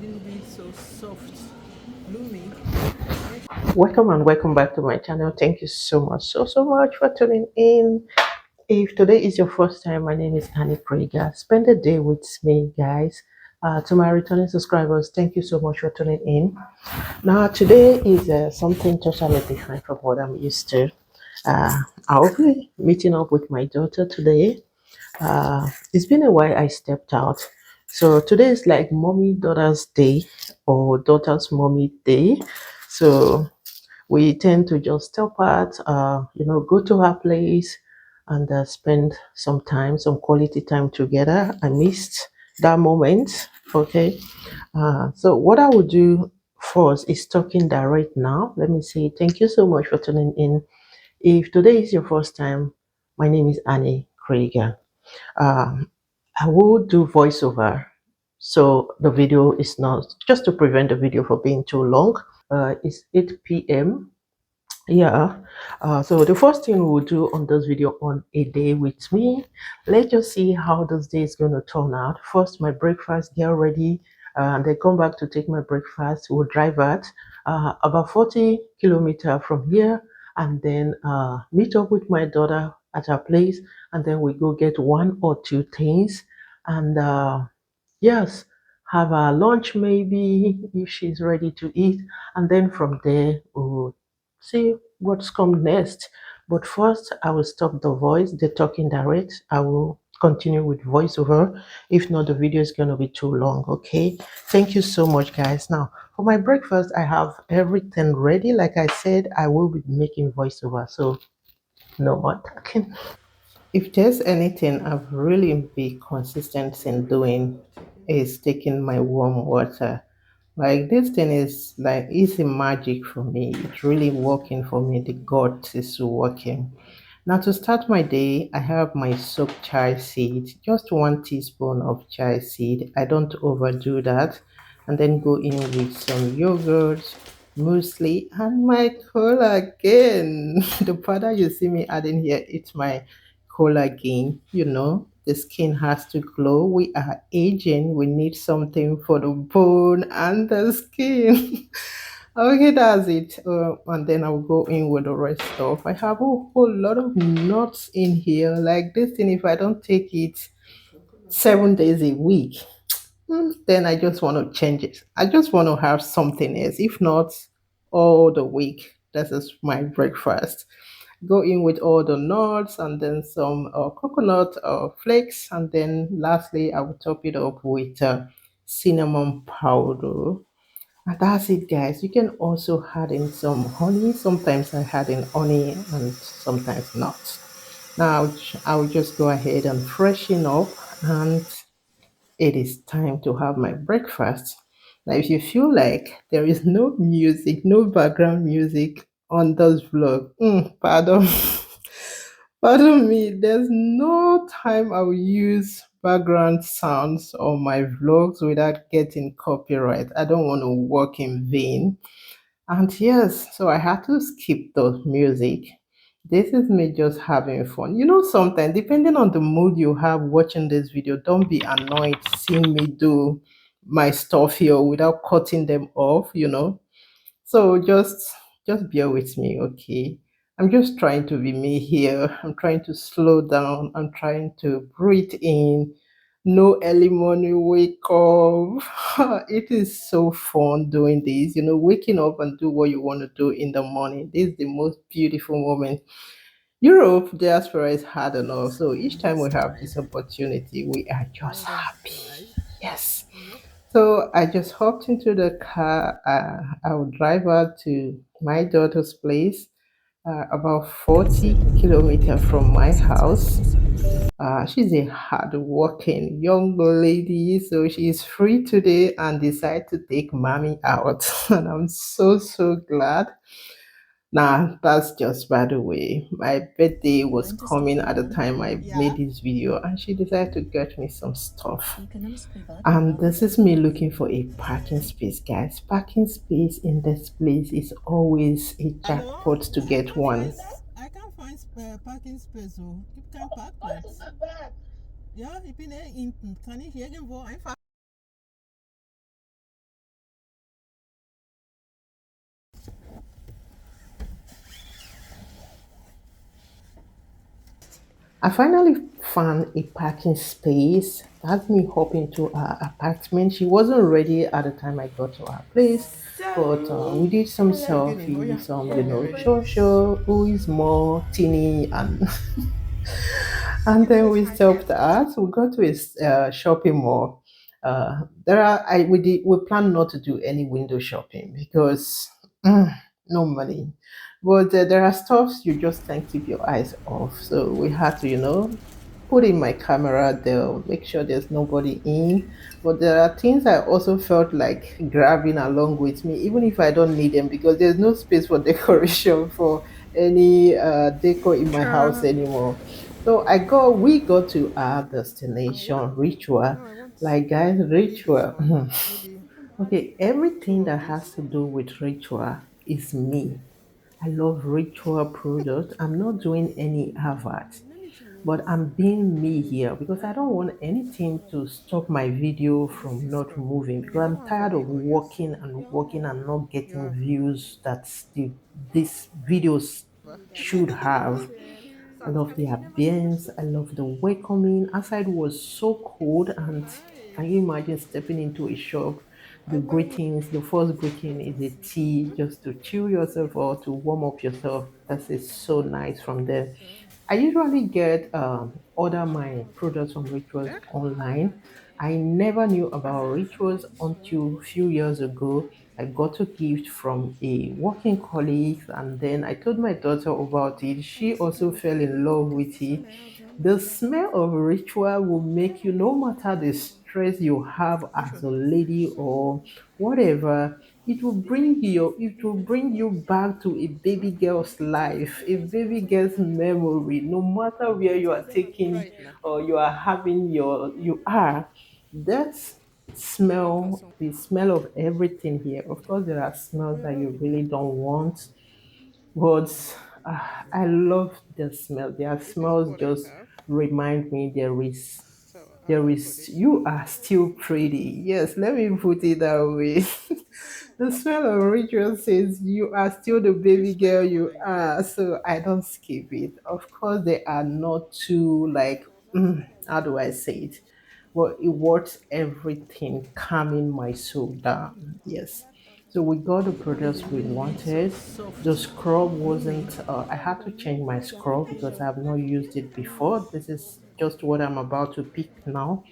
little bit so soft, gloomy. Welcome and welcome back to my channel. Thank you so much, so much for tuning in. If today is your first time, my name is Anniekrieger. Spend the day with me, guys. To my returning subscribers, thank you so much for tuning in. Now, today is something totally different from what I'm used to. I'll be meeting up with my daughter today. It's been a while I stepped out. So today is like mommy daughter's day or daughter's mommy day. So we tend to just step out, go to her place and spend some time, some quality time together. I missed that moment. Okay. So what I will do first is talking direct now. Let me say thank you so much for tuning in. If today is your first time, my name is Annie Krieger. Um, I will do voiceover. So the video is not just to prevent the video from being too long. It's 8 p.m. Yeah. So the first thing we'll do on this video on a day with me, let's just see how this day is going to turn out. First, my breakfast, get ready, and then come back to take my breakfast. We'll drive at about 40 kilometers from here, and then meet up with my daughter at her place, and then we go get one or two things, and yes, have our lunch maybe if she's ready to eat, and then from there we'll see what's come next. But first, I will stop the voice, the talking direct. I will continue with voiceover. If not, the video is going to be too long. Okay. Thank you so much, guys. Now, for my breakfast, I have everything ready. Like I said, I will be making voiceover. So, no more talking. If there's anything I've really been consistent in doing is taking my warm water. Like this thing is like easy magic for me. It's really working for me. The God is working. Now to start my day, I have my soaked chai seed, just 1 teaspoon of chai seed. I don't overdo that. And then go in with some yogurt, muesli, and my collagen. The powder you see me adding here, it's my collagen. The skin has to glow. We are aging. We need something for the bone and the skin. Okay, that's it. And then I'll go in with the rest stuff. I have a whole lot of nuts in here. Like this thing, if I don't take it 7 days a week, then I just want to change it. I just want to have something else. If not, all the week. This is my breakfast. Go in with all the nuts and then some coconut flakes. And then lastly, I will top it up with cinnamon powder. And that's it, guys. You can also add in some honey. Sometimes I add in honey and sometimes not. Now I'll just go ahead and freshen up, and it is time to have my breakfast. Now, if you feel like there is no music, no background music on this vlog, pardon, pardon me, there's no time I will use background sounds on my vlogs without getting copyright. I don't want to work in vain. And yes, so I had to skip the music. This is me just having fun. Sometimes, depending on the mood you have watching this video, don't be annoyed seeing me do my stuff here without cutting them off. So just bear with me, okay? I'm just trying to be me here. I'm trying to slow down. I'm trying to breathe in. No early morning wake up. It is so fun doing this. Waking up and do what you want to do in the morning. This is the most beautiful moment. Europe diaspora is hard enough. So each time we have this opportunity, we are just Kind of happy. right. Yes. Yep. So I just hopped into the car. I will drive out to my daughter's place, about 40 kilometers from my house. She's a hardworking young lady, so she's free today and decided to take mommy out. And I'm so glad. Nah, that's just by the way. My birthday was Going to stop coming at the soon. time I Yeah. made this video, and she decided to get me some stuff. Ekonomisk privat. And this is me looking for a parking space, guys. Parking space in this place is always a Hello? jackpot to get one. I can't find parking space. So you can park plaats. Ja, ik ben in. Kan niet irgendwo einfach I finally found a parking space. That's me hopping to her apartment. She wasn't ready at the time I got to her place, but we did some Oh yeah, again. Oh yeah. selfies, some, Oh yeah. show who is more teeny and and then we stopped at. We got to a shopping mall. There are I we plan not to do any window shopping because no money. But there are stuffs you just can't keep your eyes off. So we had to, put in my camera there, make sure there's nobody in. But there are things I also felt like grabbing along with me, even if I don't need them, because there's no space for decoration for any decor in my house Sure. anymore. So we got to our destination, Ritual. Now I want Like guys, this Ritual. one. Maybe Okay, two everything of that this. has to do with Ritual is me. I love Ritual products. I'm not doing any adverts, Let me try one but this. I'm being me here because I don't want anything to stop my video This from is not moving because that I'm one for tired of big, I guess. working and not You getting have views that these videos back. should have. I love the ambience. I love the welcoming. Outside was so cold, and can you imagine stepping into a shop? The I buy one. greetings, the first greeting is a tea just to chill yourself or to warm up yourself. That is so nice from them. I usually get order my products from Rituals Eh? online. I never knew about Rituals until a few years ago. I got a gift from a working colleague, and then I told my daughter about it. She also fell in love with it. The smell of Ritual will make you, no matter the stress you have Which as one? a lady or whatever, it will bring you back to a baby girl's life, a baby girl's memory, no matter where you are taking Try it now. or you are having you are. That One for smell, some. the smell of everything here. Of course, there are smells that you really don't want, but I love the smell. Their This is smells what I just have. remind me So I'll go for this one. you are still pretty. Yes, let me put it that way. The smell of ritual says you are still the This baby smell girl is what you I use. are, so I don't skip it. Of course, they are not too like, how do I say it? Well, it works everything, calming my soul down. Yes. So we got the products we So wanted. The soft. scrub wasn't, I had to change my scrub because I have not used it before. This is just what I'm about to pick now.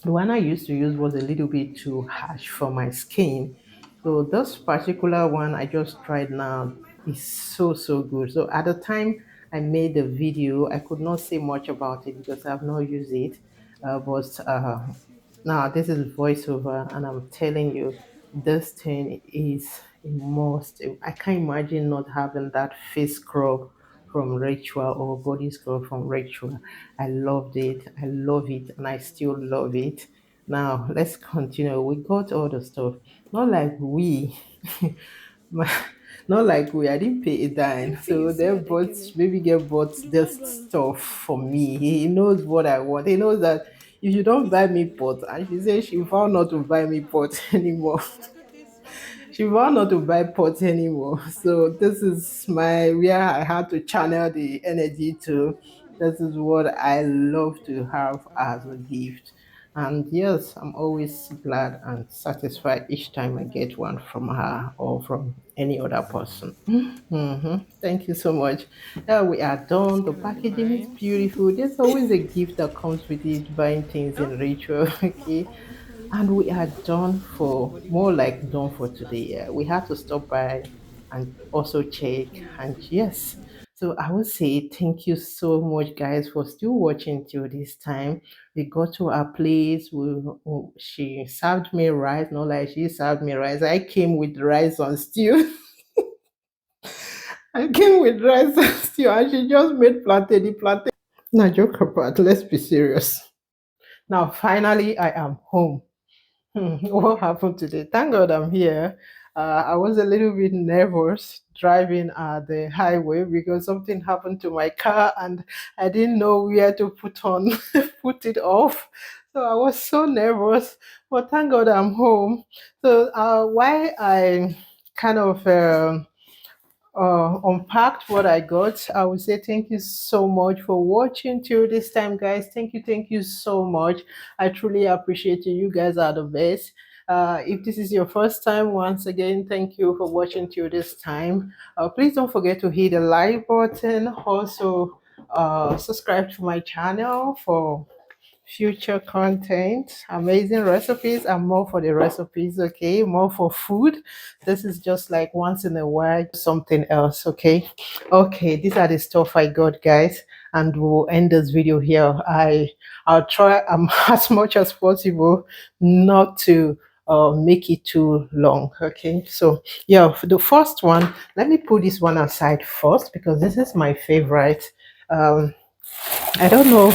The one I used to use was a little bit too harsh for my skin. So this particular one I just tried now is so good. So at the time I made the video, I could not say much about it because I have not used it. But now this is voiceover, and I'm telling you, this thing is a must. I can't imagine not having that face scrub from Ritual or body scrub from Ritual. I loved it. I love it, and I still love it. Now let's continue. We got all the stuff. Not like we, my- not like we. I didn't pay a dime. Anything you So see they at the bought, Kenny, maybe get bought do this not go and stuff for me. He knows what I want. He knows that if you don't buy me pot, and she said she vowed not to buy me pot anymore. She vowed not to buy pots anymore. So this is my where I had to channel the energy to. This is what I love to have as a gift. And yes, I'm always glad and satisfied each time I get one from her or from any other person. Thank you so much. We are It's done. The gonna be packaging is fine. beautiful. There's always a gift that comes with it, buying things Oh, in ritual. Okay, and we are done for more like done for today. We had to stop by and also check. And yes, so I would say thank you so much, guys, for still watching till this time. We got to our place. She served me rice, not like she served me rice. I came with rice on stew. I came with rice and stew, and she just made plantain. The plantain. Now, joke apart. Let's be serious. Now, finally, I am home. What happened today? Thank God I'm here. I was a little bit nervous driving the highway because something happened to my car and I didn't know where to put on, put it off. So I was so nervous, but thank God I'm home. So why I kind of unpacked what I got. I would say thank you so much for watching till this time, guys. Thank you so much. I truly appreciate you. You guys are the best. If this is your first time, once again, thank you for watching till this time. Please don't forget to hit the like button. Also, subscribe to my channel for future content, amazing recipes, and more for the recipes. Okay, more for food. This is just like once in a while something else. Okay, these are the stuff I got, guys, and we'll end this video here. I'll try as much as possible not to make it too long. Okay, so yeah, for the first one, let me put this one aside first because this is my favorite. I don't know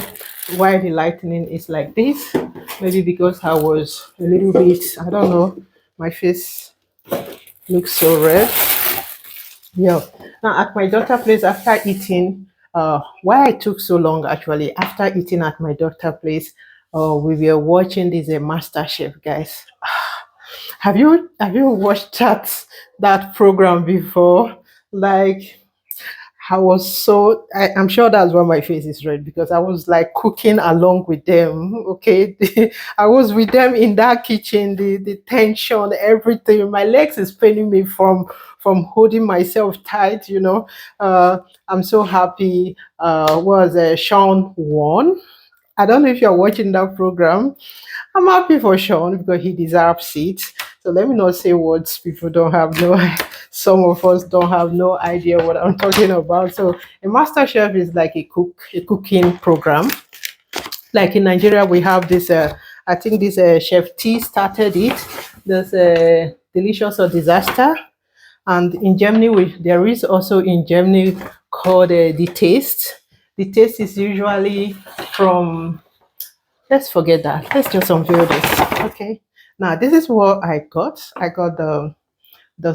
why the lightning is like this. Maybe because I was a little bit, I don't know, my face looks so red. Yeah. Now at my daughter's place after eating, why I took so long actually, after eating at my daughter's place, we were watching this Master Chef, guys. Have you watched that program before? Like I was so I'm sure that's why my face is red because I was like cooking along with them. Okay. I was with them in that kitchen, the tension, everything. My legs is paining me from holding myself tight, you know. I'm so happy. Was Sean won. I don't know if you're watching that program. I'm happy for Sean because he deserves it. So let me not say words people don't have no some of us don't have no idea what I'm talking about. So a master chef is like a cooking program. Like in Nigeria, we have this I think this chef T started it. There's a delicious or disaster. And in Germany, there is also in Germany called the taste. The taste is usually from, let's forget that. Let's just unveil this. Okay. Now this is what I got. I got the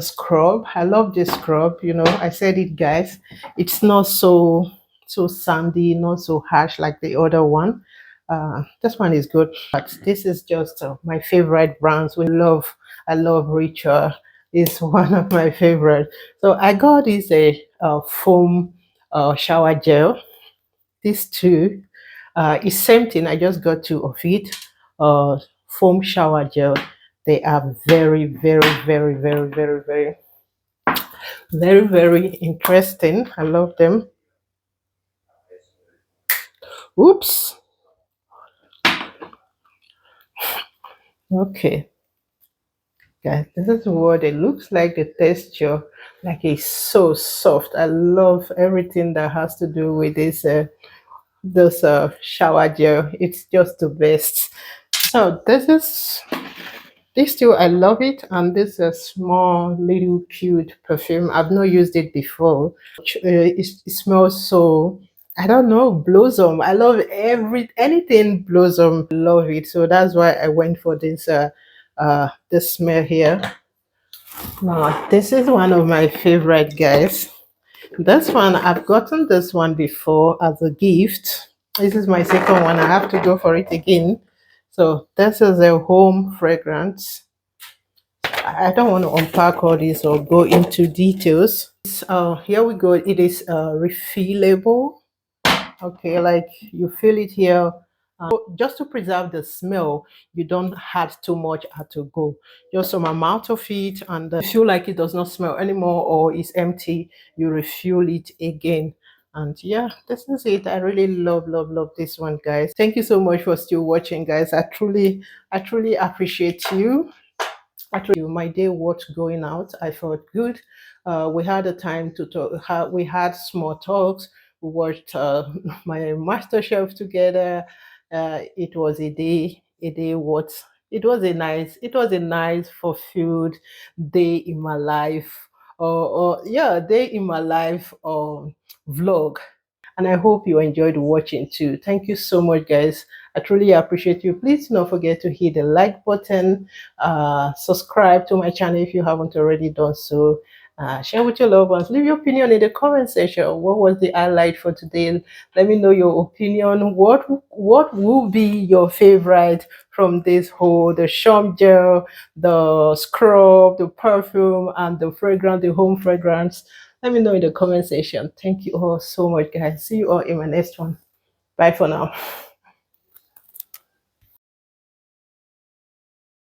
scrub. I love this scrub. You know, I said it, guys. It's not so sandy, not so harsh like the other one. This one is good, but this is just my favorite brands. I love Richer. It's one of my favorite. So I got this foam shower gel. These two it's same thing. I just got two of it. Foam shower gel. They are very interesting. I love them. Oops. Okay, guys, this is what it looks like. The texture, like it's so soft. I love everything that has to do with this shower gel. It's just the best. So this too, I love it, and this is a small little cute perfume. I've not used it before. It smells so, I don't know, blossom. I love anything blossom. Love it. So that's why I went for this smell here. Now this is one of my favorite, guys. This one, I've gotten this one before as a gift. This is my second one. I have to go for it again. So this is a home fragrance. I don't want to unpack all this or go into details. Here we go. It is refillable. Okay, like you feel it here. Just to preserve the smell, you don't add too much at to go. Just some amount of it, and feel like it does not smell anymore or is empty, you refill it again. And yeah, this is it. I really love this one, guys. Thank you so much for still watching, guys. I truly appreciate you. Actually, my day was going out. I felt good. We had a time to talk. We had small talks. We watched my master chef together. It was a day. A day what? It was a nice fulfilled day in my life. Or yeah, day in my life vlog. And I hope you enjoyed watching too. Thank you so much, guys. I truly appreciate you. Please do not forget to hit the like button, subscribe to my channel if you haven't already done so. Share with your loved ones. Leave your opinion in the comment section. What was the highlight for today? Let me know your opinion. What will be your favorite from this whole the shop gel, the scrub, the perfume, and the fragrance, the home fragrance? Let me know in the comment section. Thank you all so much, guys. See you all in my next one. Bye for now.